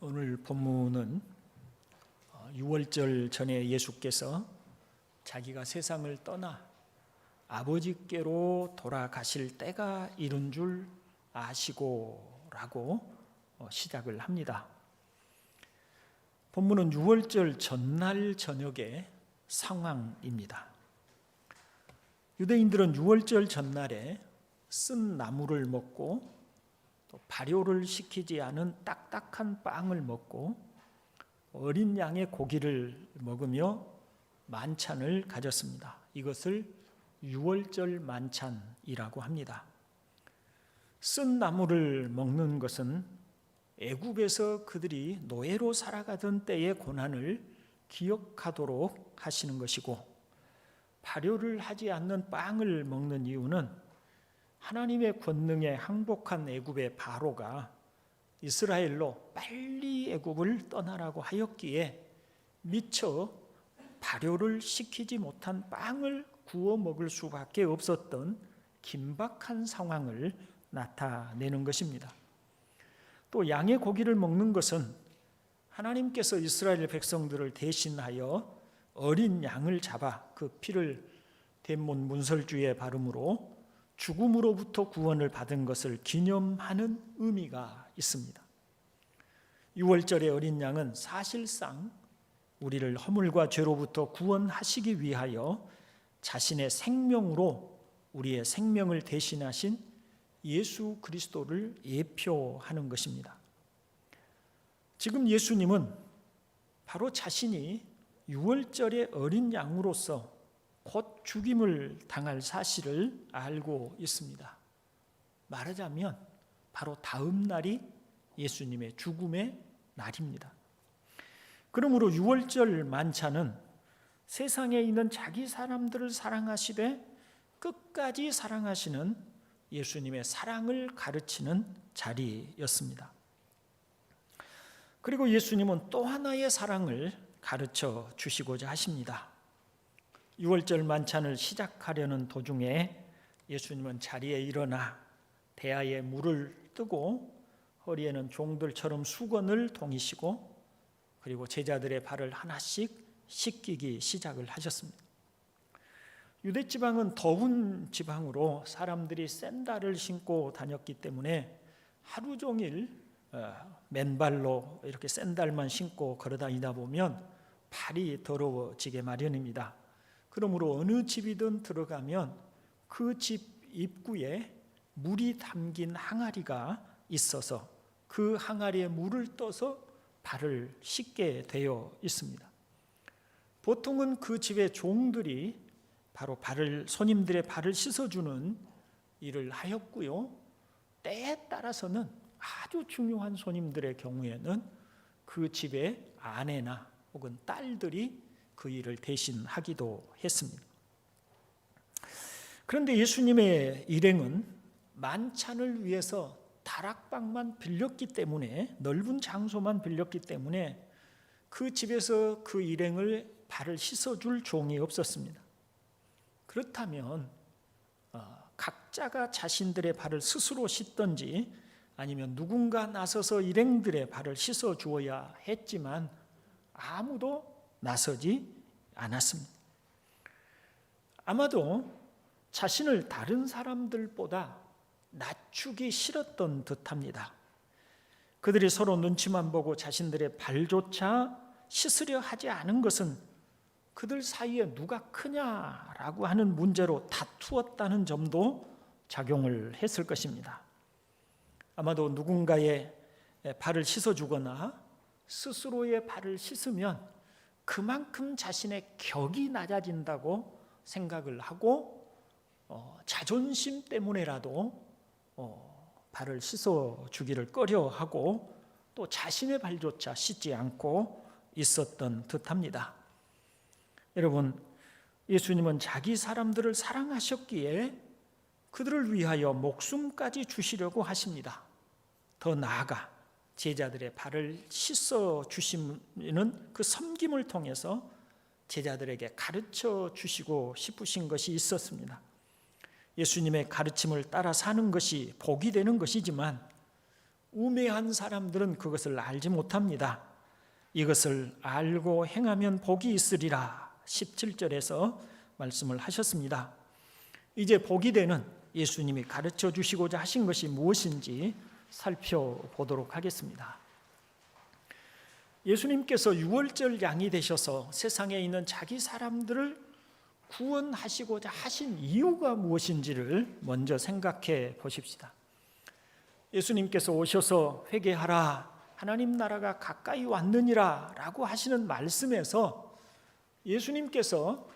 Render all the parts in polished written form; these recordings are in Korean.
오늘 본문은 6월절 전에 예수께서 자기가 세상을 떠나 아버지께로 돌아가실 때가 이른 줄 아시고 라고 시작을 합니다. 본문은 6월절 전날 저녁의 상황입니다. 유대인들은 6월절 전날에 쓴 나물을 먹고 또 발효를 시키지 않은 딱딱한 빵을 먹고 어린 양의 고기를 먹으며 만찬을 가졌습니다. 이것을 6월절 만찬이라고 합니다. 쓴 나물을 먹는 것은 애굽에서 그들이 노예로 살아가던 때의 고난을 기억하도록 하시는 것이고, 발효를 하지 않는 빵을 먹는 이유는 하나님의 권능에 항복한 애굽의 바로가 이스라엘로 빨리 애굽을 떠나라고 하였기에 미처 발효를 시키지 못한 빵을 구워 먹을 수밖에 없었던 긴박한 상황을 나타내는 것입니다. 또 양의 고기를 먹는 것은 하나님께서 이스라엘 백성들을 대신하여 어린 양을 잡아 그 피를 대문 문설주에 바름으로 죽음으로부터 구원을 받은 것을 기념하는 의미가 있습니다. 6월절의 어린 양은 사실상 우리를 허물과 죄로부터 구원하시기 위하여 자신의 생명으로 우리의 생명을 대신하신 예수 그리스도를 예표하는 것입니다. 지금 예수님은 바로 자신이 6월절의 어린 양으로서 곧 죽임을 당할 사실을 알고 있습니다. 말하자면 바로 다음 날이 예수님의 죽음의 날입니다. 그러므로 6월절 만찬은 세상에 있는 자기 사람들을 사랑하시되 끝까지 사랑하시는 예수님의 사랑을 가르치는 자리였습니다. 그리고 예수님은 또 하나의 사랑을 가르쳐 주시고자 하십니다. 6월절 만찬을 시작하려는 도중에 예수님은 자리에 일어나 대야에 물을 뜨고 허리에는 종들처럼 수건을 동이시고 그리고 제자들의 발을 하나씩 씻기기 시작을 하셨습니다. 유대 지방은 더운 지방으로 사람들이 샌들을 신고 다녔기 때문에 하루 종일 맨발로 이렇게 샌들만 신고 걸어다니다 보면 발이 더러워지게 마련입니다. 그러므로 어느 집이든 들어가면 그 집 입구에 물이 담긴 항아리가 있어서 그 항아리에 물을 떠서 발을 씻게 되어 있습니다. 보통은 그 집의 종들이 바로 손님들의 발을 씻어주는 일을 하였고요. 때에 따라서는 아주 중요한 손님들의 경우에는 그 집의 아내나 혹은 딸들이 그 일을 대신하기도 했습니다. 그런데 예수님의 일행은 만찬을 위해서 다락방만 빌렸기 때문에, 넓은 장소만 빌렸기 때문에 그 집에서 그 일행을 발을 씻어줄 종이 없었습니다. 그렇다면 각자가 자신들의 발을 스스로 씻든지 아니면 누군가 나서서 일행들의 발을 씻어 주어야 했지만 아무도 나서지 않았습니다. 아마도 자신을 다른 사람들보다 낮추기 싫었던 듯합니다. 그들이 서로 눈치만 보고 자신들의 발조차 씻으려 하지 않은 것은 그들 사이에 누가 크냐라고 하는 문제로 다투었다는 점도 작용을 했을 것입니다. 아마도 누군가의 발을 씻어주거나 스스로의 발을 씻으면 그만큼 자신의 격이 낮아진다고 생각을 하고 자존심 때문에라도 발을 씻어주기를 꺼려하고 또 자신의 발조차 씻지 않고 있었던 듯합니다. 여러분, 예수님은 자기 사람들을 사랑하셨기에 그들을 위하여 목숨까지 주시려고 하십니다. 더 나아가 제자들의 발을 씻어 주시는 그 섬김을 통해서 제자들에게 가르쳐 주시고 싶으신 것이 있었습니다. 예수님의 가르침을 따라 사는 것이 복이 되는 것이지만 우매한 사람들은 그것을 알지 못합니다. 이것을 알고 행하면 복이 있으리라 17절에서 말씀을 하셨습니다. 이제 복이 되는 예수님이 가르쳐 주시고자 하신 것이 무엇인지 살펴보도록 하겠습니다. 예수님께서 유월절 양이 되셔서 세상에 있는 자기 사람들을 구원하시고자 하신 이유가 무엇인지를 먼저 생각해 보십시다. 예수님께서 오셔서 회개하라, 하나님 나라가 가까이 왔느니라 라고 하시는 말씀에서 예수님께서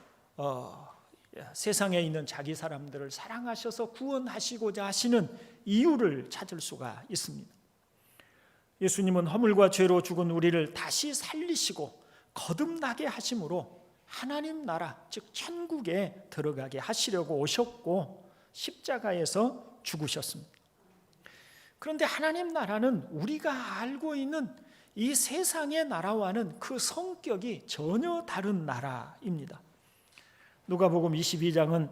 세상에 있는 자기 사람들을 사랑하셔서 구원하시고자 하시는 이유를 찾을 수가 있습니다. 예수님은 허물과 죄로 죽은 우리를 다시 살리시고 거듭나게 하심으로 하나님 나라, 즉 천국에 들어가게 하시려고 오셨고 십자가에서 죽으셨습니다. 그런데 하나님 나라는 우리가 알고 있는 이 세상의 나라와는 그 성격이 전혀 다른 나라입니다. 누가복음 22장은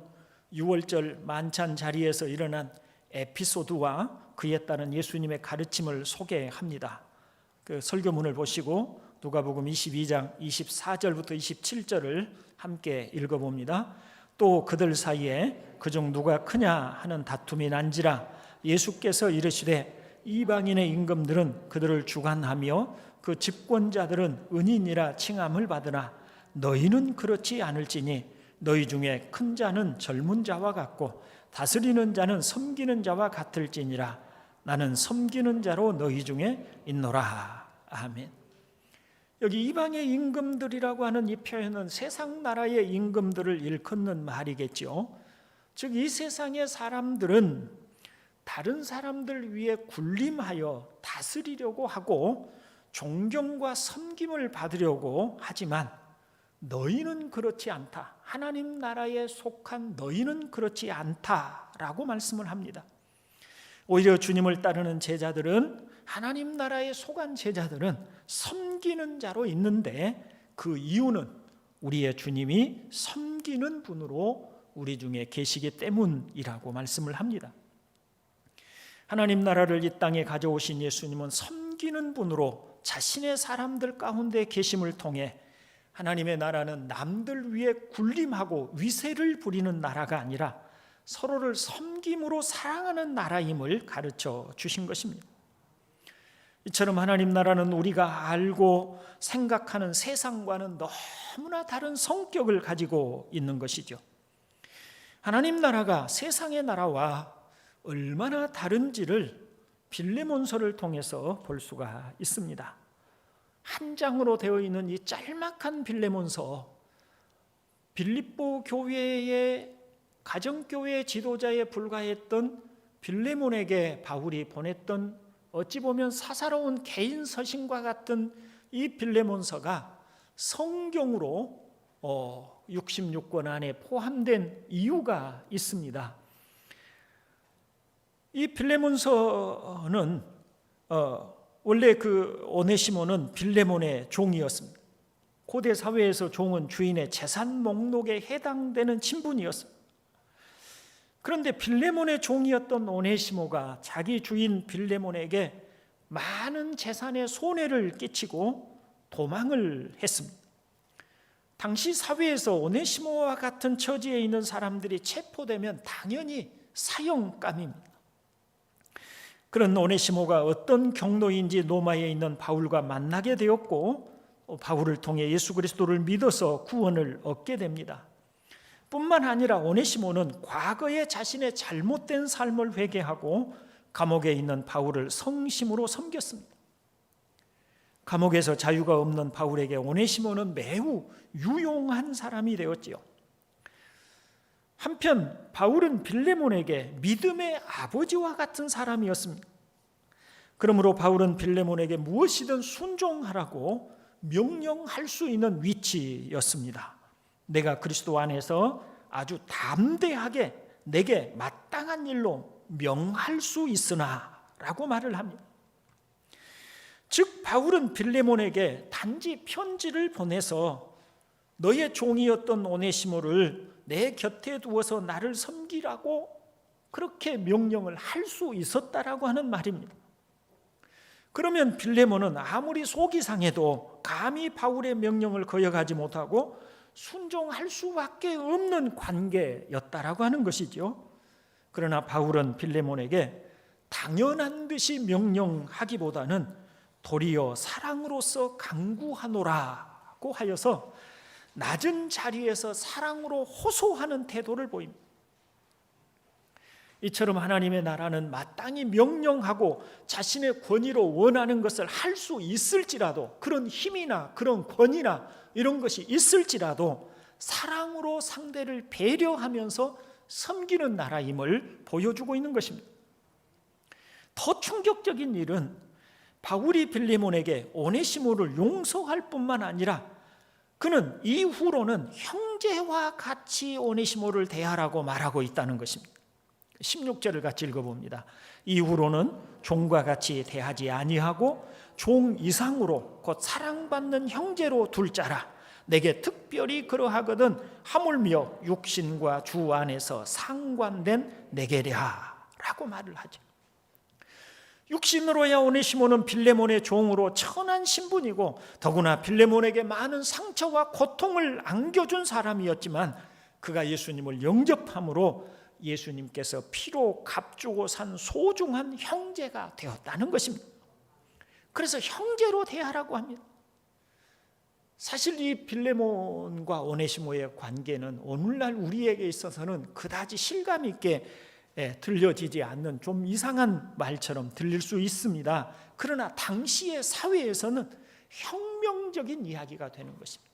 유월절 만찬 자리에서 일어난 에피소드와 그에 따른 예수님의 가르침을 소개합니다. 그 설교문을 보시고 누가복음 22장 24절부터 27절을 함께 읽어봅니다. 또 그들 사이에 그중 누가 크냐 하는 다툼이 난지라 예수께서 이르시되 이방인의 임금들은 그들을 주관하며 그 집권자들은 은인이라 칭함을 받으나 너희는 그렇지 않을지니 너희 중에 큰 자는 젊은 자와 같고 다스리는 자는 섬기는 자와 같을지니라 나는 섬기는 자로 너희 중에 있노라. 아멘. 여기 이방의 임금들이라고 하는 이 표현은 세상 나라의 임금들을 일컫는 말이겠죠. 즉 이 세상의 사람들은 다른 사람들 위에 군림하여 다스리려고 하고 존경과 섬김을 받으려고 하지만 너희는 그렇지 않다. 하나님 나라에 속한 너희는 그렇지 않다라고 말씀을 합니다. 오히려 주님을 따르는 제자들은 하나님 나라에 속한 제자들은 섬기는 자로 있는데 그 이유는 우리의 주님이 섬기는 분으로 우리 중에 계시기 때문이라고 말씀을 합니다. 하나님 나라를 이 땅에 가져오신 예수님은 섬기는 분으로 자신의 사람들 가운데 계심을 통해 하나님의 나라는 남들 위에 군림하고 위세를 부리는 나라가 아니라 서로를 섬김으로 사랑하는 나라임을 가르쳐 주신 것입니다. 이처럼 하나님 나라는 우리가 알고 생각하는 세상과는 너무나 다른 성격을 가지고 있는 것이죠. 하나님 나라가 세상의 나라와 얼마나 다른지를 빌레몬서를 통해서 볼 수가 있습니다. 한 장으로 되어 있는 이 짤막한 빌레몬서, 빌립보 교회의 가정교회 지도자에 불과했던 빌레몬에게 바울이 보냈던 어찌 보면 사사로운 개인 서신과 같은 이 빌레몬서가 성경으로 66권 안에 포함된 이유가 있습니다. 이 빌레몬서는 원래 그 오네시모는 빌레몬의 종이었습니다. 고대 사회에서 종은 주인의 재산 목록에 해당되는 친분이었습니다. 그런데 빌레몬의 종이었던 오네시모가 자기 주인 빌레몬에게 많은 재산에 손해를 끼치고 도망을 했습니다. 당시 사회에서 오네시모와 같은 처지에 있는 사람들이 체포되면 당연히 사형감입니다. 그런 오네시모가 어떤 경로인지 로마에 있는 바울과 만나게 되었고 바울을 통해 예수 그리스도를 믿어서 구원을 얻게 됩니다. 뿐만 아니라 오네시모는 과거에 자신의 잘못된 삶을 회개하고 감옥에 있는 바울을 성심으로 섬겼습니다. 감옥에서 자유가 없는 바울에게 오네시모는 매우 유용한 사람이 되었지요. 한편 바울은 빌레몬에게 믿음의 아버지와 같은 사람이었습니다. 그러므로 바울은 빌레몬에게 무엇이든 순종하라고 명령할 수 있는 위치였습니다. 내가 그리스도 안에서 아주 담대하게 내게 마땅한 일로 명할 수 있으나 라고 말을 합니다. 즉 바울은 빌레몬에게 단지 편지를 보내서 너의 종이었던 오네시모를 내 곁에 두어서 나를 섬기라고 그렇게 명령을 할 수 있었다라고 하는 말입니다. 그러면 빌레몬은 아무리 속이 상해도 감히 바울의 명령을 거역하지 못하고 순종할 수밖에 없는 관계였다라고 하는 것이죠. 그러나 바울은 빌레몬에게 당연한 듯이 명령하기보다는 도리어 사랑으로서 강구하노라고 하여서 낮은 자리에서 사랑으로 호소하는 태도를 보입니다. 이처럼 하나님의 나라는 마땅히 명령하고 자신의 권위로 원하는 것을 할 수 있을지라도, 그런 힘이나 그런 권위나 이런 것이 있을지라도 사랑으로 상대를 배려하면서 섬기는 나라임을 보여주고 있는 것입니다. 더 충격적인 일은 바울이 빌레몬에게 오네시모를 용서할 뿐만 아니라 그는 이후로는 형제와 같이 오네시모를 대하라고 말하고 있다는 것입니다. 16절을 같이 읽어봅니다. 이후로는 종과 같이 대하지 아니하고 종 이상으로 곧 사랑받는 형제로 둘 자라. 내게 특별히 그러하거든 하물며 육신과 주 안에서 상관된 내게랴 라고 말을 하죠. 육신으로야 오네시모는 빌레몬의 종으로 천한 신분이고 더구나 빌레몬에게 많은 상처와 고통을 안겨준 사람이었지만 그가 예수님을 영접함으로 예수님께서 피로 값주고 산 소중한 형제가 되었다는 것입니다. 그래서 형제로 대하라고 합니다. 사실 이 빌레몬과 오네시모의 관계는 오늘날 우리에게 있어서는 그다지 실감 있게 들려지지 않는 좀 이상한 말처럼 들릴 수 있습니다. 그러나 당시의 사회에서는 혁명적인 이야기가 되는 것입니다.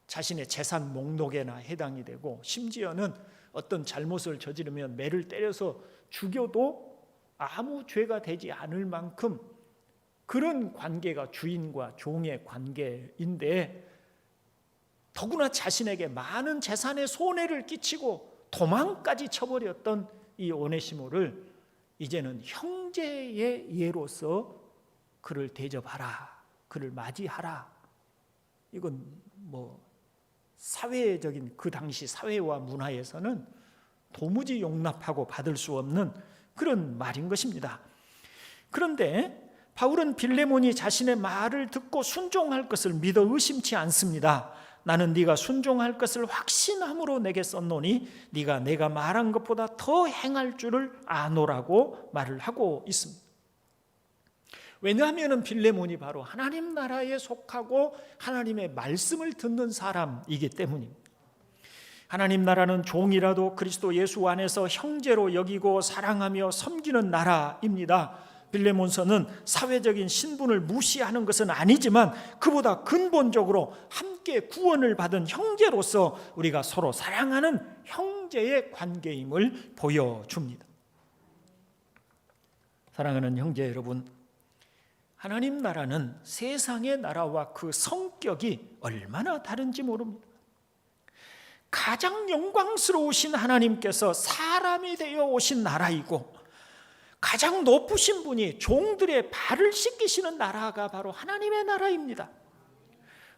자신의 재산 목록에나 해당이 되고 심지어는 어떤 잘못을 저지르면 매를 때려서 죽여도 아무 죄가 되지 않을 만큼 그런 관계가 주인과 종의 관계인데, 더구나 자신에게 많은 재산의 손해를 끼치고 도망까지 쳐버렸던 이 오네시모를 이제는 형제의 예로서 그를 대접하라, 그를 맞이하라. 이건 사회적인 그 당시 사회와 문화에서는 도무지 용납하고 받을 수 없는 그런 말인 것입니다. 그런데 바울은 빌레몬이 자신의 말을 듣고 순종할 것을 믿어 의심치 않습니다. 나는 네가 순종할 것을 확신함으로 내게 썼노니 네가 내가 말한 것보다 더 행할 줄을 아노라고 말을 하고 있습니다. 왜냐하면 빌레몬이 바로 하나님 나라에 속하고 하나님의 말씀을 듣는 사람이기 때문입니다. 하나님 나라는 종이라도 그리스도 예수 안에서 형제로 여기고 사랑하며 섬기는 나라입니다. 빌레몬서는 사회적인 신분을 무시하는 것은 아니지만 그보다 근본적으로 함께 구원을 받은 형제로서 우리가 서로 사랑하는 형제의 관계임을 보여줍니다. 사랑하는 형제 여러분, 하나님 나라는 세상의 나라와 그 성격이 얼마나 다른지 모릅니다. 가장 영광스러우신 하나님께서 사람이 되어 오신 나라이고 가장 높으신 분이 종들의 발을 씻기시는 나라가 바로 하나님의 나라입니다.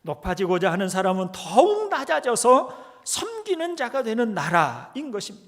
높아지고자 하는 사람은 더욱 낮아져서 섬기는 자가 되는 나라인 것입니다.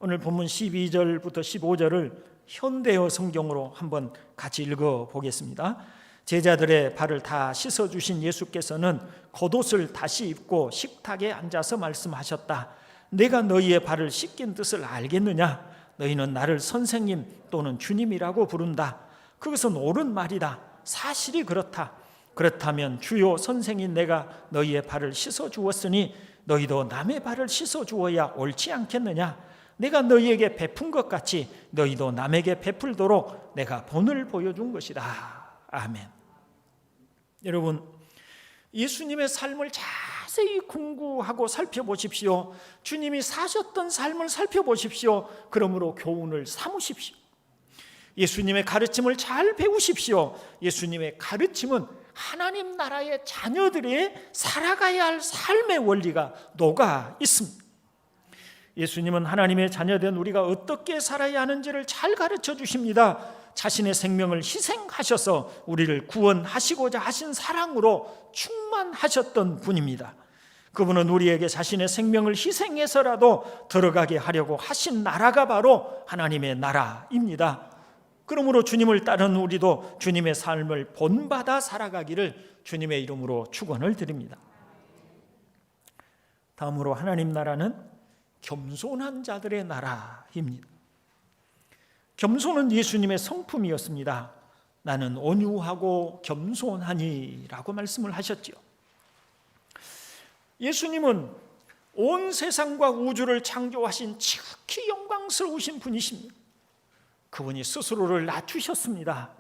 오늘 본문 12절부터 15절을 현대어 성경으로 한번 같이 읽어보겠습니다. 제자들의 발을 다 씻어주신 예수께서는 겉옷을 다시 입고 식탁에 앉아서 말씀하셨다. 내가 너희의 발을 씻긴 뜻을 알겠느냐? 너희는 나를 선생님 또는 주님이라고 부른다. 그것은 옳은 말이다. 사실이 그렇다. 그렇다면 주요 선생인 내가 너희의 발을 씻어주었으니 너희도 남의 발을 씻어주어야 옳지 않겠느냐? 내가 너희에게 베푼 것 같이 너희도 남에게 베풀도록 내가 본을 보여준 것이다. 아멘. 여러분, 예수님의 삶을 자세히 공부하고 살펴보십시오. 주님이 사셨던 삶을 살펴보십시오. 그러므로 교훈을 삼으십시오. 예수님의 가르침을 잘 배우십시오. 예수님의 가르침은 하나님 나라의 자녀들이 살아가야 할 삶의 원리가 녹아 있습니다. 예수님은 하나님의 자녀된 우리가 어떻게 살아야 하는지를 잘 가르쳐 주십니다. 자신의 생명을 희생하셔서 우리를 구원하시고자 하신 사랑으로 충만하셨던 분입니다. 그분은 우리에게 자신의 생명을 희생해서라도 들어가게 하려고 하신 나라가 바로 하나님의 나라입니다. 그러므로 주님을 따르는 우리도 주님의 삶을 본받아 살아가기를 주님의 이름으로 축원을 드립니다. 다음으로 하나님 나라는 겸손한 자들의 나라입니다. 겸손은 예수님의 성품이었습니다. 나는 온유하고 겸손하니 라고 말씀을 하셨지요. 예수님은 온 세상과 우주를 창조하신 지극히 영광스러우신 분이십니다. 그분이 스스로를 낮추셨습니다.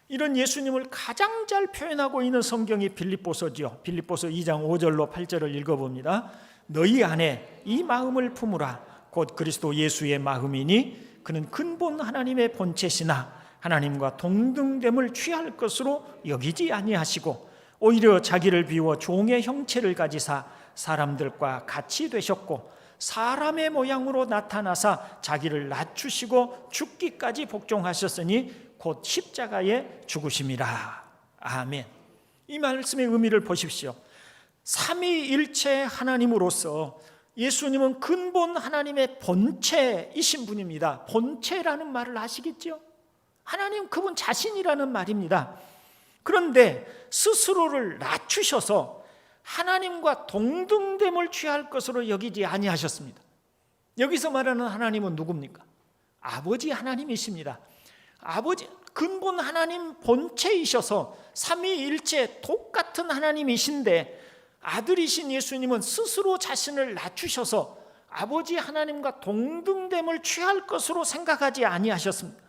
이런 예수님을 가장 잘 표현하고 있는 성경이 빌립보서지요. 빌립보서 2장 5절로 8절을 읽어봅니다. 너희 안에 이 마음을 품으라. 곧 그리스도 예수의 마음이니 그는 근본 하나님의 본체시나 하나님과 동등됨을 취할 것으로 여기지 아니하시고 오히려 자기를 비워 종의 형체를 가지사 사람들과 같이 되셨고 사람의 모양으로 나타나사 자기를 낮추시고 죽기까지 복종하셨으니 곧 십자가에 죽으심이라. 아멘. 이 말씀의 의미를 보십시오. 삼위일체 하나님으로서 예수님은 근본 하나님의 본체이신 분입니다. 본체라는 말을 아시겠죠? 하나님 그분 자신이라는 말입니다. 그런데 스스로를 낮추셔서 하나님과 동등됨을 취할 것으로 여기지 아니하셨습니다. 여기서 말하는 하나님은 누굽니까? 아버지 하나님이십니다. 아버지 근본 하나님 본체이셔서 삼위일체 똑같은 하나님이신데 아들이신 예수님은 스스로 자신을 낮추셔서 아버지 하나님과 동등됨을 취할 것으로 생각하지 아니하셨습니다.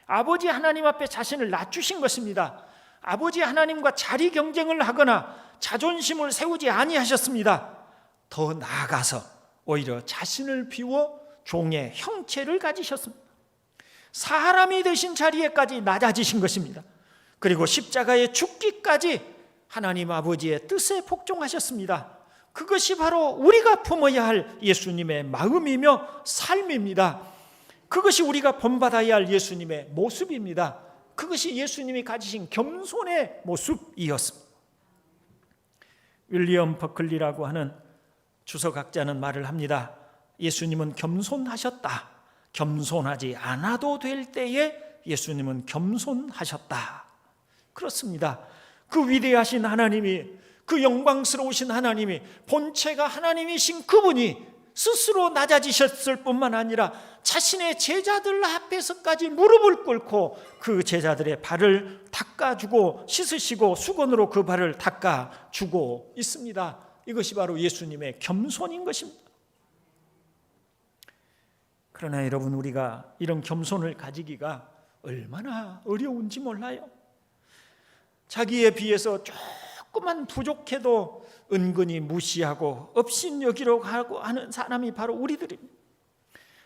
아버지 하나님 앞에 자신을 낮추신 것입니다. 아버지 하나님과 자리 경쟁을 하거나 자존심을 세우지 아니하셨습니다. 더 나아가서 오히려 자신을 비워 종의 형체를 가지셨습니다. 사람이 되신 자리에까지 낮아지신 것입니다. 그리고 십자가에 죽기까지 하나님 아버지의 뜻에 복종하셨습니다. 그것이 바로 우리가 품어야 할 예수님의 마음이며 삶입니다. 그것이 우리가 본받아야 할 예수님의 모습입니다. 그것이 예수님이 가지신 겸손의 모습이었습니다. 윌리엄 버클리라고 하는 주석학자는 말을 합니다. 예수님은 겸손하셨다. 겸손하지 않아도 될 때에 예수님은 겸손하셨다. 그렇습니다. 그 위대하신 하나님이, 그 영광스러우신 하나님이, 본체가 하나님이신 그분이 스스로 낮아지셨을 뿐만 아니라 자신의 제자들 앞에서까지 무릎을 꿇고 그 제자들의 발을 닦아주고 씻으시고 수건으로 그 발을 닦아주고 있습니다. 이것이 바로 예수님의 겸손인 것입니다. 그러나 여러분, 우리가 이런 겸손을 가지기가 얼마나 어려운지 몰라요. 자기에 비해서 조금만 부족해도 은근히 무시하고 업신여기려고 하고 하는 사람이 바로 우리들입니다.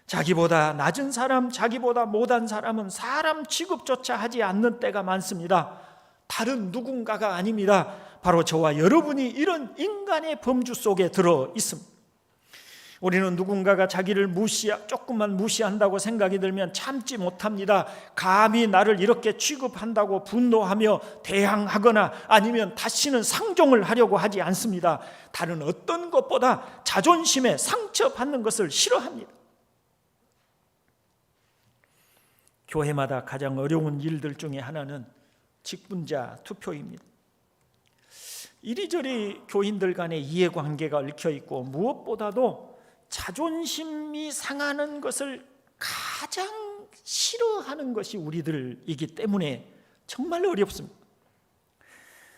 자기보다 낮은 사람, 자기보다 못한 사람은 사람 취급조차 하지 않는 때가 많습니다. 다른 누군가가 아닙니다. 바로 저와 여러분이 이런 인간의 범주 속에 들어 있습니다. 우리는 누군가가 자기를 조금만 무시한다고 생각이 들면 참지 못합니다. 감히 나를 이렇게 취급한다고 분노하며 대항하거나 아니면 다시는 상종을 하려고 하지 않습니다. 다른 어떤 것보다 자존심에 상처받는 것을 싫어합니다. 교회마다 가장 어려운 일들 중에 하나는 직분자 투표입니다. 이리저리 교인들 간의 이해관계가 얽혀 있고 무엇보다도 자존심이 상하는 것을 가장 싫어하는 것이 우리들이기 때문에 정말 어렵습니다.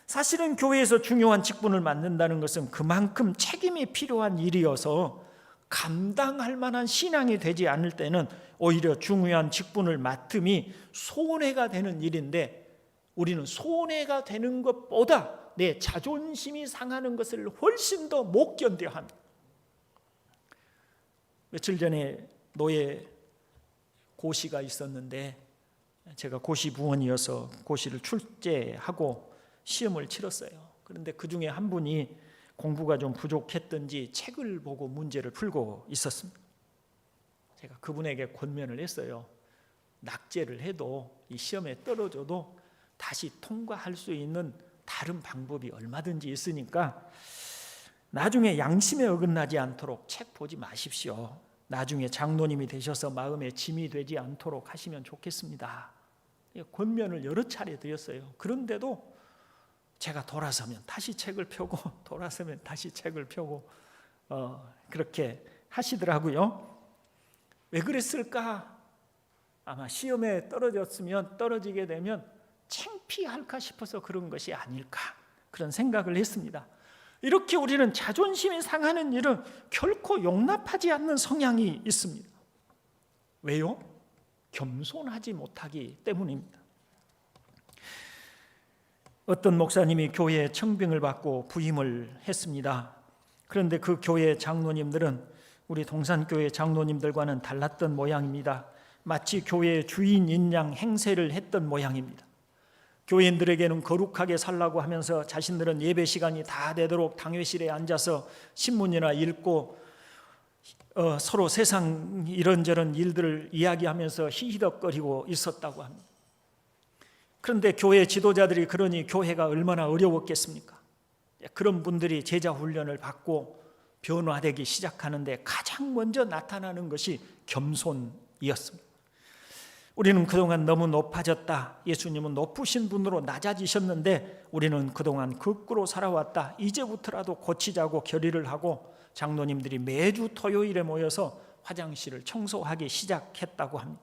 사실은 교회에서 중요한 직분을 맡는다는 것은 그만큼 책임이 필요한 일이어서 감당할 만한 신앙이 되지 않을 때는 오히려 중요한 직분을 맡음이 손해가 되는 일인데, 우리는 손해가 되는 것보다 내 자존심이 상하는 것을 훨씬 더 못 견뎌야 합니다. 며칠 전에 노예 고시가 있었는데 제가 고시 부원이어서 고시를 출제하고 시험을 치렀어요. 그런데 그 중에 한 분이 공부가 좀 부족했던지 책을 보고 문제를 풀고 있었습니다. 제가 그분에게 권면을 했어요. 낙제를 해도 이 시험에 떨어져도 다시 통과할 수 있는 다른 방법이 얼마든지 있으니까 나중에 양심에 어긋나지 않도록 책 보지 마십시오. 나중에 장로님이 되셔서 마음에 짐이 되지 않도록 하시면 좋겠습니다 권면을 여러 차례 드렸어요. 그런데도 제가 돌아서면 다시 책을 펴고 돌아서면 다시 책을 펴고 그렇게 하시더라고요. 왜 그랬을까? 아마 시험에 떨어지게 되면 창피할까 싶어서 그런 것이 아닐까, 그런 생각을 했습니다. 이렇게 우리는 자존심이 상하는 일은 결코 용납하지 않는 성향이 있습니다. 왜요? 겸손하지 못하기 때문입니다. 어떤 목사님이 교회에 청빙을 받고 부임을 했습니다. 그런데 그 교회 장로님들은 우리 동산교회 장로님들과는 달랐던 모양입니다. 마치 교회의 주인인 양 행세를 했던 모양입니다. 교인들에게는 거룩하게 살라고 하면서 자신들은 예배 시간이 다 되도록 당회실에 앉아서 신문이나 읽고 서로 세상 이런저런 일들을 이야기하면서 히히덕거리고 있었다고 합니다. 그런데 교회 지도자들이 그러니 교회가 얼마나 어려웠겠습니까? 그런 분들이 제자 훈련을 받고 변화되기 시작하는데 가장 먼저 나타나는 것이 겸손이었습니다. 우리는 그동안 너무 높아졌다, 예수님은 높으신 분으로 낮아지셨는데 우리는 그동안 거꾸로 살아왔다, 이제부터라도 고치자고 결의를 하고 장로님들이 매주 토요일에 모여서 화장실을 청소하기 시작했다고 합니다.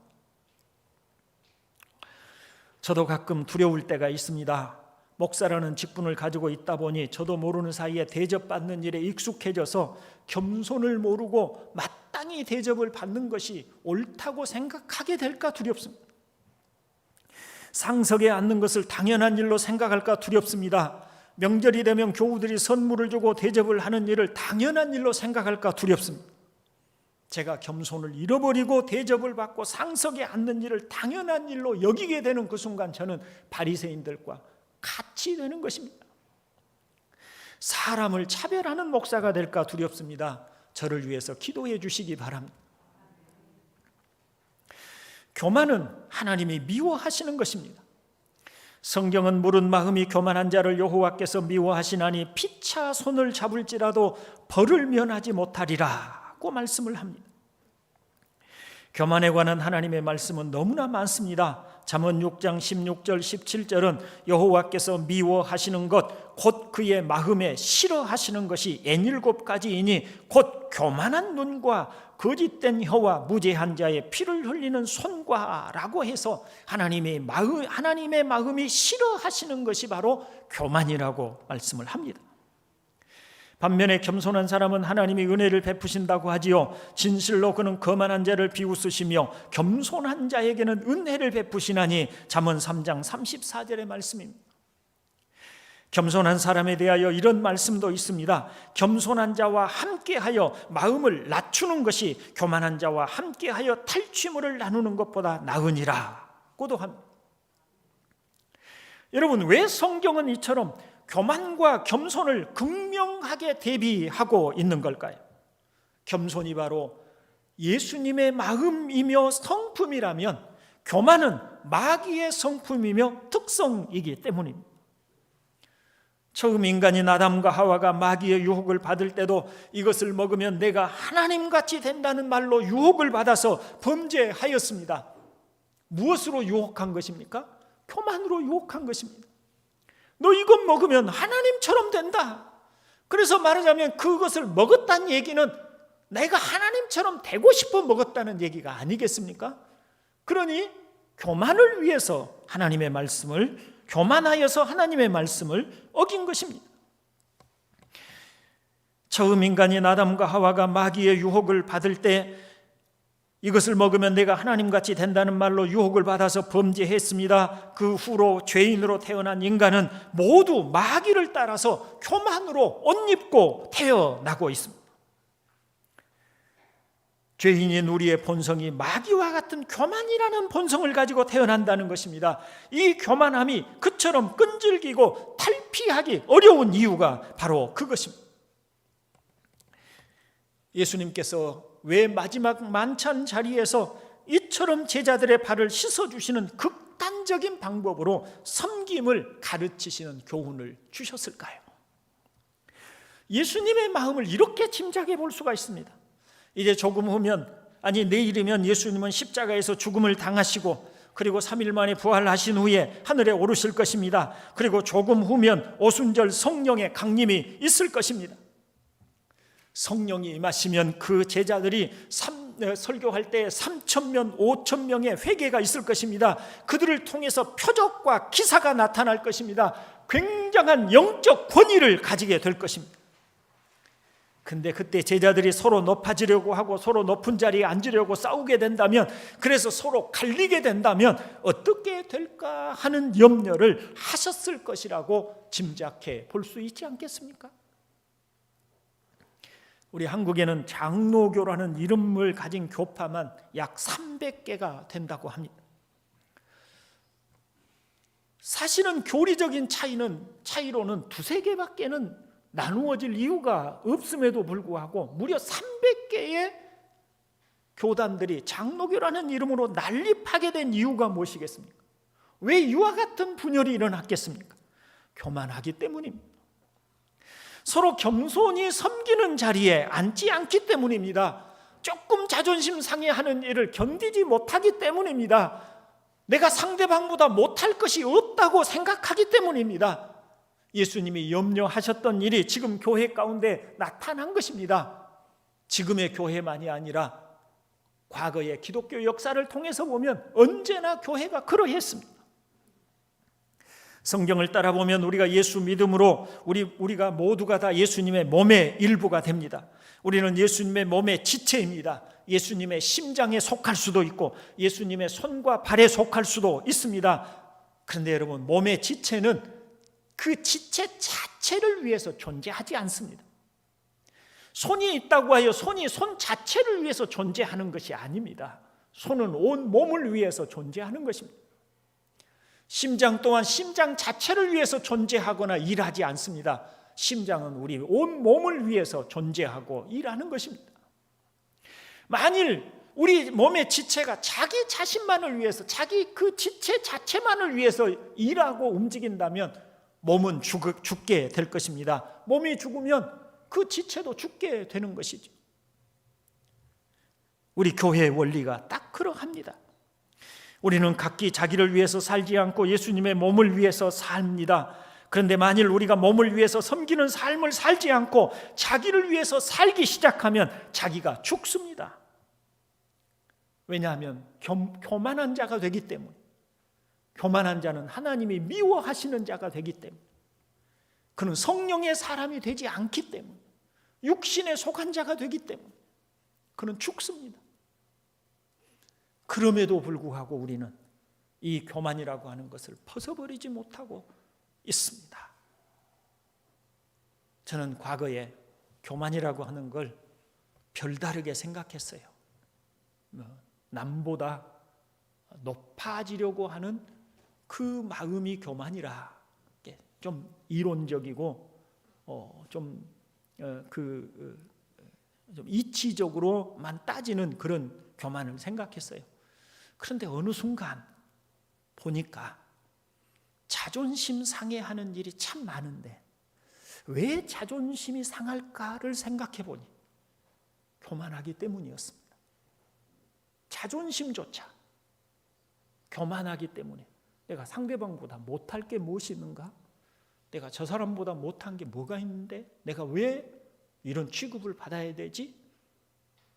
저도 가끔 두려울 때가 있습니다. 목사라는 직분을 가지고 있다 보니 저도 모르는 사이에 대접받는 일에 익숙해져서 겸손을 모르고 마땅히 대접을 받는 것이 옳다고 생각하게 될까 두렵습니다. 상석에 앉는 것을 당연한 일로 생각할까 두렵습니다. 명절이 되면 교우들이 선물을 주고 대접을 하는 일을 당연한 일로 생각할까 두렵습니다. 제가 겸손을 잃어버리고 대접을 받고 상석에 앉는 일을 당연한 일로 여기게 되는 그 순간 저는 바리새인들과 같이 되는 것입니다. 사람을 차별하는 목사가 될까 두렵습니다. 저를 위해서 기도해 주시기 바랍니다. 교만은 하나님이 미워하시는 것입니다. 성경은 무른 마음이 교만한 자를 여호와께서 미워하시나니 피차 손을 잡을지라도 벌을 면하지 못하리라고 말씀을 합니다. 교만에 관한 하나님의 말씀은 너무나 많습니다. 잠언 6장 16절 17절은 여호와께서 미워하시는 것 곧 그의 마음에 싫어하시는 것이 N7 가지이니 곧 교만한 눈과 거짓된 혀와 무죄한 자의 피를 흘리는 손과 라고 해서 하나님의 마음이 싫어하시는 것이 바로 교만이라고 말씀을 합니다. 반면에 겸손한 사람은 하나님이 은혜를 베푸신다고 하지요. 진실로 그는 거만한 자를 비웃으시며 겸손한 자에게는 은혜를 베푸시나니 잠언 3장 34절의 말씀입니다. 겸손한 사람에 대하여 이런 말씀도 있습니다. 겸손한 자와 함께하여 마음을 낮추는 것이 교만한 자와 함께하여 탈취물을 나누는 것보다 나으니라고도 합니다. 여러분, 왜 성경은 이처럼 교만과 겸손을 극명하게 대비하고 있는 걸까요? 겸손이 바로 예수님의 마음이며 성품이라면 교만은 마귀의 성품이며 특성이기 때문입니다. 처음 인간인 아담과 하와가 마귀의 유혹을 받을 때도 이것을 먹으면 내가 하나님같이 된다는 말로 유혹을 받아서 범죄하였습니다. 무엇으로 유혹한 것입니까? 교만으로 유혹한 것입니다. 너 이것 먹으면 하나님처럼 된다. 그래서 말하자면 그것을 먹었다는 얘기는 내가 하나님처럼 되고 싶어 먹었다는 얘기가 아니겠습니까? 그러니 교만을 위해서 하나님의 말씀을, 교만하여서 하나님의 말씀을 어긴 것입니다. 처음 인간인 아담과 하와가 마귀의 유혹을 받을 때 이것을 먹으면 내가 하나님같이 된다는 말로 유혹을 받아서 범죄했습니다. 그 후로 죄인으로 태어난 인간은 모두 마귀를 따라서 교만으로 옷 입고 태어나고 있습니다. 죄인인 우리의 본성이 마귀와 같은 교만이라는 본성을 가지고 태어난다는 것입니다. 이 교만함이 그처럼 끈질기고 탈피하기 어려운 이유가 바로 그것입니다. 예수님께서 왜 마지막 만찬 자리에서 이처럼 제자들의 발을 씻어주시는 극단적인 방법으로 섬김을 가르치시는 교훈을 주셨을까요? 예수님의 마음을 이렇게 짐작해 볼 수가 있습니다. 이제 조금 후면, 내일이면 예수님은 십자가에서 죽음을 당하시고 그리고 3일 만에 부활하신 후에 하늘에 오르실 것입니다. 그리고 조금 후면 오순절 성령의 강림이 있을 것입니다. 성령이 임하시면 그 제자들이 설교할 때 3,000명, 5,000명의 회개가 있을 것입니다. 그들을 통해서 표적과 기사가 나타날 것입니다. 굉장한 영적 권위를 가지게 될 것입니다. 근데 그때 제자들이 서로 높아지려고 하고 서로 높은 자리에 앉으려고 싸우게 된다면, 그래서 서로 갈리게 된다면 어떻게 될까 하는 염려를 하셨을 것이라고 짐작해 볼 수 있지 않겠습니까? 우리 한국에는 장로교라는 이름을 가진 교파만 약 300개가 된다고 합니다. 사실은 교리적인 차이로는 두세 개밖에는 나누어질 이유가 없음에도 불구하고 무려 300개의 교단들이 장로교라는 이름으로 난립하게 된 이유가 무엇이겠습니까? 왜 이와 같은 분열이 일어났겠습니까? 교만하기 때문입니다. 서로 겸손히 섬기는 자리에 앉지 않기 때문입니다. 조금 자존심 상해하는 일을 견디지 못하기 때문입니다. 내가 상대방보다 못할 것이 없다고 생각하기 때문입니다. 예수님이 염려하셨던 일이 지금 교회 가운데 나타난 것입니다. 지금의 교회만이 아니라 과거의 기독교 역사를 통해서 보면 언제나 교회가 그러했습니다. 성경을 따라보면 우리가 예수 믿음으로 우리가 모두가 다 예수님의 몸의 일부가 됩니다. 우리는 예수님의 몸의 지체입니다. 예수님의 심장에 속할 수도 있고 예수님의 손과 발에 속할 수도 있습니다. 그런데 여러분, 몸의 지체는 그 지체 자체를 위해서 존재하지 않습니다. 손이 있다고 하여 손이 손 자체를 위해서 존재하는 것이 아닙니다. 손은 온 몸을 위해서 존재하는 것입니다. 심장 또한 심장 자체를 위해서 존재하거나 일하지 않습니다. 심장은 우리 온 몸을 위해서 존재하고 일하는 것입니다. 만일 우리 몸의 지체가 자기 자신만을 위해서, 자기 그 지체 자체만을 위해서 일하고 움직인다면 몸은 죽게 될 것입니다. 몸이 죽으면 그 지체도 죽게 되는 것이죠. 우리 교회의 원리가 딱 그러합니다. 우리는 각기 자기를 위해서 살지 않고 예수님의 몸을 위해서 삽니다. 그런데 만일 우리가 몸을 위해서 섬기는 삶을 살지 않고 자기를 위해서 살기 시작하면 자기가 죽습니다. 왜냐하면 교만한 자가 되기 때문에, 교만한 자는 하나님이 미워하시는 자가 되기 때문에, 그는 성령의 사람이 되지 않기 때문에, 육신에 속한 자가 되기 때문에 그는 죽습니다. 그럼에도 불구하고 우리는 이 교만이라고 하는 것을 벗어버리지 못하고 있습니다. 저는 과거에 교만이라고 하는 걸 별다르게 생각했어요. 남보다 높아지려고 하는 그 마음이 교만이라, 좀 이론적이고 좀 이치적으로만 따지는 그런 교만을 생각했어요. 그런데 어느 순간 보니까 자존심 상해하는 일이 참 많은데 왜 자존심이 상할까를 생각해 보니 교만하기 때문이었습니다. 자존심조차 교만하기 때문에 내가 상대방보다 못할 게 무엇이 있는가? 내가 저 사람보다 못한 게 뭐가 있는데 내가 왜 이런 취급을 받아야 되지?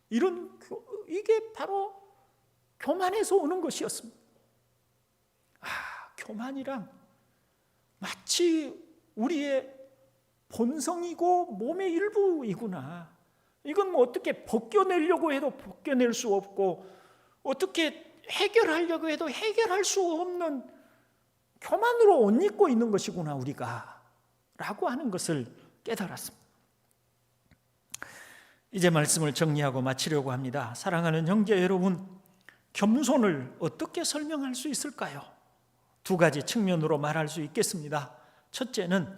이게 바로 교만에서 오는 것이었습니다. 교만이란 마치 우리의 본성이고 몸의 일부이구나. 이건 뭐 어떻게 벗겨내려고 해도 벗겨낼 수 없고 어떻게 해결하려고 해도 해결할 수 없는 교만으로 옷 입고 있는 것이구나 우리가, 라고 하는 것을 깨달았습니다. 이제 말씀을 정리하고 마치려고 합니다. 사랑하는 형제 여러분, 겸손을 어떻게 설명할 수 있을까요? 두 가지 측면으로 말할 수 있겠습니다. 첫째는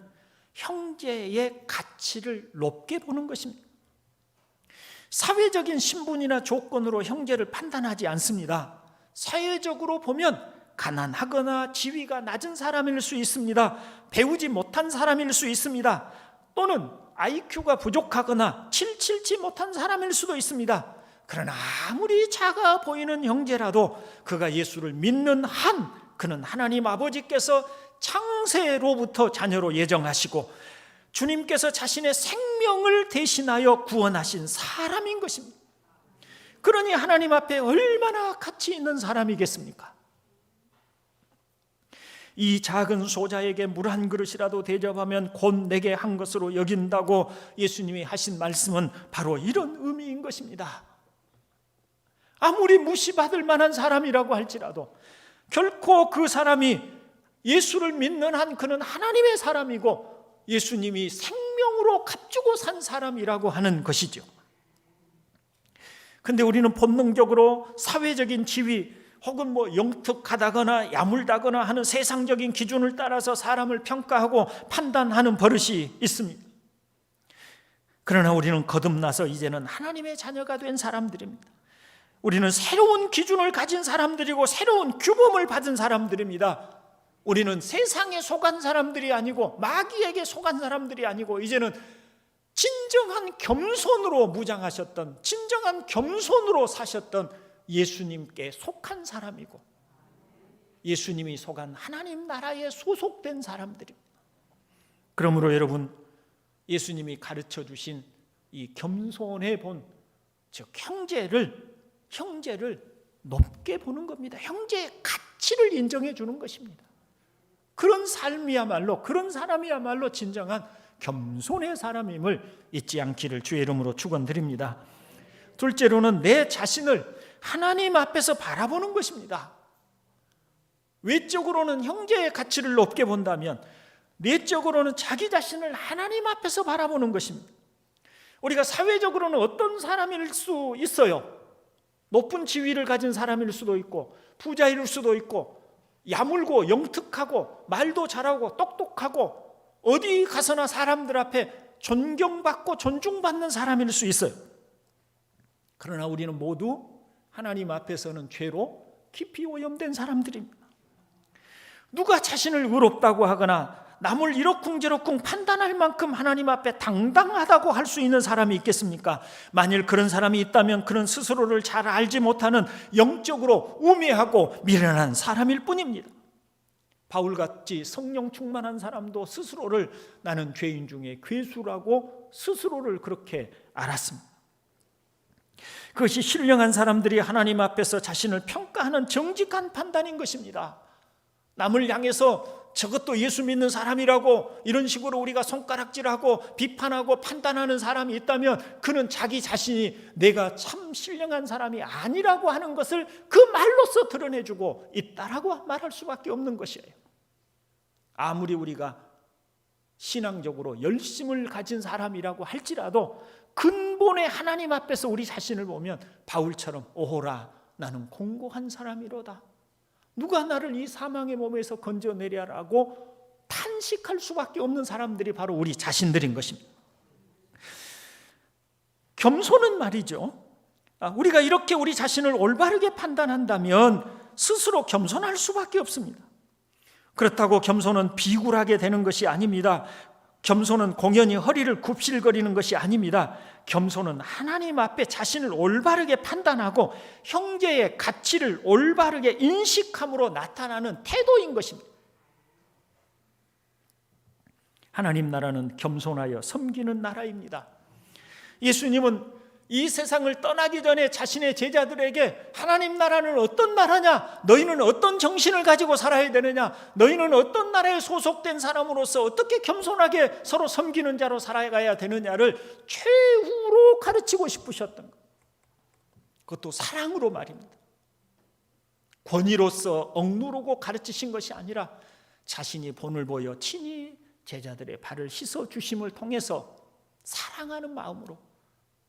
형제의 가치를 높게 보는 것입니다. 사회적인 신분이나 조건으로 형제를 판단하지 않습니다. 사회적으로 보면 가난하거나 지위가 낮은 사람일 수 있습니다. 배우지 못한 사람일 수 있습니다. 또는 IQ가 부족하거나 777 못한 사람일 수도 있습니다. 그러나 아무리 작아 보이는 형제라도 그가 예수를 믿는 한 그는 하나님 아버지께서 창세로부터 자녀로 예정하시고 주님께서 자신의 생명을 대신하여 구원하신 사람인 것입니다. 그러니 하나님 앞에 얼마나 가치 있는 사람이겠습니까? 이 작은 소자에게 물 한 그릇이라도 대접하면 곧 내게 한 것으로 여긴다고 예수님이 하신 말씀은 바로 이런 의미인 것입니다. 아무리 무시받을 만한 사람이라고 할지라도 결코 그 사람이 예수를 믿는 한 그는 하나님의 사람이고 예수님이 생명으로 값주고 산 사람이라고 하는 것이죠. 근데 우리는 본능적으로 사회적인 지위 혹은 영특하다거나 야물다거나 하는 세상적인 기준을 따라서 사람을 평가하고 판단하는 버릇이 있습니다. 그러나 우리는 거듭나서 이제는 하나님의 자녀가 된 사람들입니다. 우리는 새로운 기준을 가진 사람들이고 새로운 규범을 받은 사람들입니다. 우리는 세상에 속한 사람들이 아니고 마귀에게 속한 사람들이 아니고 이제는 진정한 겸손으로 무장하셨던, 진정한 겸손으로 사셨던 예수님께 속한 사람이고 예수님이 속한 하나님 나라에 소속된 사람들입니다. 그러므로 여러분, 예수님이 가르쳐 주신 이 겸손의 본, 즉 형제를 높게 보는 겁니다. 형제의 가치를 인정해 주는 것입니다. 그런 삶이야말로, 그런 사람이야말로 진정한 겸손의 사람임을 잊지 않기를 주의 이름으로 축원드립니다. 둘째로는 내 자신을 하나님 앞에서 바라보는 것입니다. 외적으로는 형제의 가치를 높게 본다면 내적으로는 자기 자신을 하나님 앞에서 바라보는 것입니다. 우리가 사회적으로는 어떤 사람일 수 있어요. 높은 지위를 가진 사람일 수도 있고 부자일 수도 있고 야물고 영특하고 말도 잘하고 똑똑하고 어디 가서나 사람들 앞에 존경받고 존중받는 사람일 수 있어요. 그러나 우리는 모두 하나님 앞에서는 죄로 깊이 오염된 사람들입니다. 누가 자신을 의롭다고 하거나 남을 이러쿵저러쿵 판단할 만큼 하나님 앞에 당당하다고 할 수 있는 사람이 있겠습니까? 만일 그런 사람이 있다면 그는 스스로를 잘 알지 못하는 영적으로 우매하고 미련한 사람일 뿐입니다. 바울같이 성령 충만한 사람도 스스로를 나는 죄인 중에 괴수라고 스스로를 그렇게 알았습니다. 그것이 신령한 사람들이 하나님 앞에서 자신을 평가하는 정직한 판단인 것입니다. 남을 향해서 저것도 예수 믿는 사람이라고 이런 식으로 우리가 손가락질하고 비판하고 판단하는 사람이 있다면 그는 자기 자신이 내가 참 신령한 사람이 아니라고 하는 것을 그 말로써 드러내주고 있다라고 말할 수밖에 없는 것이에요. 아무리 우리가 신앙적으로 열심을 가진 사람이라고 할지라도 근본의 하나님 앞에서 우리 자신을 보면 바울처럼 오호라 나는 공고한 사람이로다. 누가 나를 이 사망의 몸에서 건져내랴라고 탄식할 수밖에 없는 사람들이 바로 우리 자신들인 것입니다. 겸손은 말이죠. 우리가 이렇게 우리 자신을 올바르게 판단한다면 스스로 겸손할 수밖에 없습니다. 그렇다고 겸손은 비굴하게 되는 것이 아닙니다. 겸손은 공연히 허리를 굽실거리는 것이 아닙니다. 겸손은 하나님 앞에 자신을 올바르게 판단하고 형제의 가치를 올바르게 인식함으로 나타나는 태도인 것입니다. 하나님 나라는 겸손하여 섬기는 나라입니다. 예수님은 이 세상을 떠나기 전에 자신의 제자들에게 하나님 나라는 어떤 나라냐? 너희는 어떤 정신을 가지고 살아야 되느냐? 너희는 어떤 나라에 소속된 사람으로서 어떻게 겸손하게 서로 섬기는 자로 살아가야 되느냐를 최후로 가르치고 싶으셨던 것. 그것도 사랑으로 말입니다. 권위로서 억누르고 가르치신 것이 아니라 자신이 본을 보여 친히 제자들의 발을 씻어 주심을 통해서 사랑하는 마음으로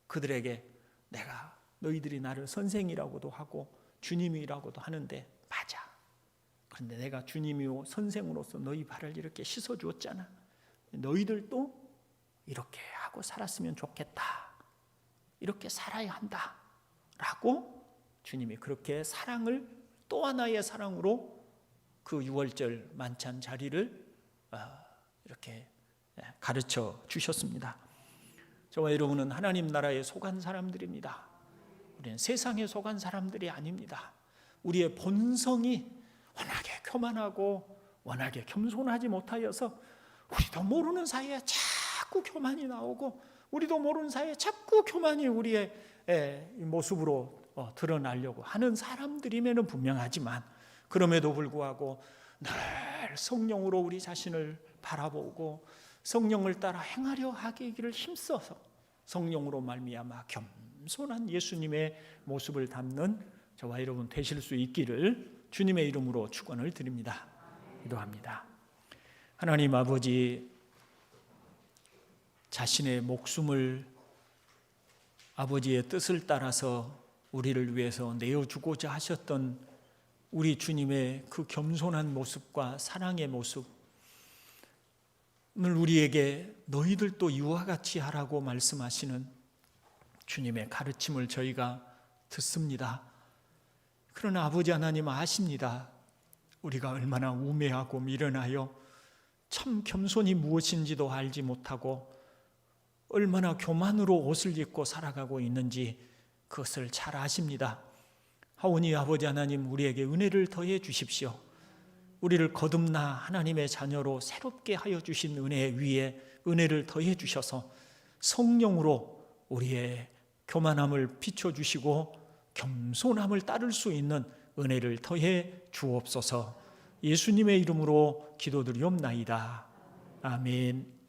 그들에게 내가 너희들이 나를 선생이라고도 하고 주님이라고도 하는데 맞아. 그런데 내가 주님이고 선생으로서 너희 발을 이렇게 씻어주었잖아. 너희들도 이렇게 하고 살았으면 좋겠다. 이렇게 살아야 한다. 라고 주님이 그렇게 사랑을 또 하나의 사랑으로 그 유월절 만찬 자리를 이렇게 가르쳐 주셨습니다. 저와 여러분은 하나님 나라에 속한 사람들입니다. 우리는 세상에 속한 사람들이 아닙니다. 우리의 본성이 워낙에 교만하고 워낙에 겸손하지 못하여서 우리도 모르는 사이에 자꾸 교만이 나오고 우리도 모르는 사이에 자꾸 교만이 우리의 모습으로 드러나려고 하는 사람들임에는 분명하지만, 그럼에도 불구하고 늘 성령으로 우리 자신을 바라보고 성령을 따라 행하려 하기를 힘써서 성령으로 말미암아 겸손한 예수님의 모습을 담는 저와 여러분 되실 수 있기를 주님의 이름으로 축원을 드립니다. 기도합니다. 하나님 아버지, 자신의 목숨을 아버지의 뜻을 따라서 우리를 위해서 내어주고자 하셨던 우리 주님의 그 겸손한 모습과 사랑의 모습을 우리에게 너희들도 이와 같이 하라고 말씀하시는 주님의 가르침을 저희가 듣습니다. 그러나 아버지 하나님 아십니다. 우리가 얼마나 우매하고 미련하여 참 겸손이 무엇인지도 알지 못하고 얼마나 교만으로 옷을 입고 살아가고 있는지 그것을 잘 아십니다. 하오니 아버지 하나님, 우리에게 은혜를 더해 주십시오. 우리를 거듭나 하나님의 자녀로 새롭게 하여 주신 은혜 위에 은혜를 더해 주셔서 성령으로 우리의 교만함을 비춰주시고 겸손함을 따를 수 있는 은혜를 더해 주옵소서. 예수님의 이름으로 기도드리옵나이다. 아멘.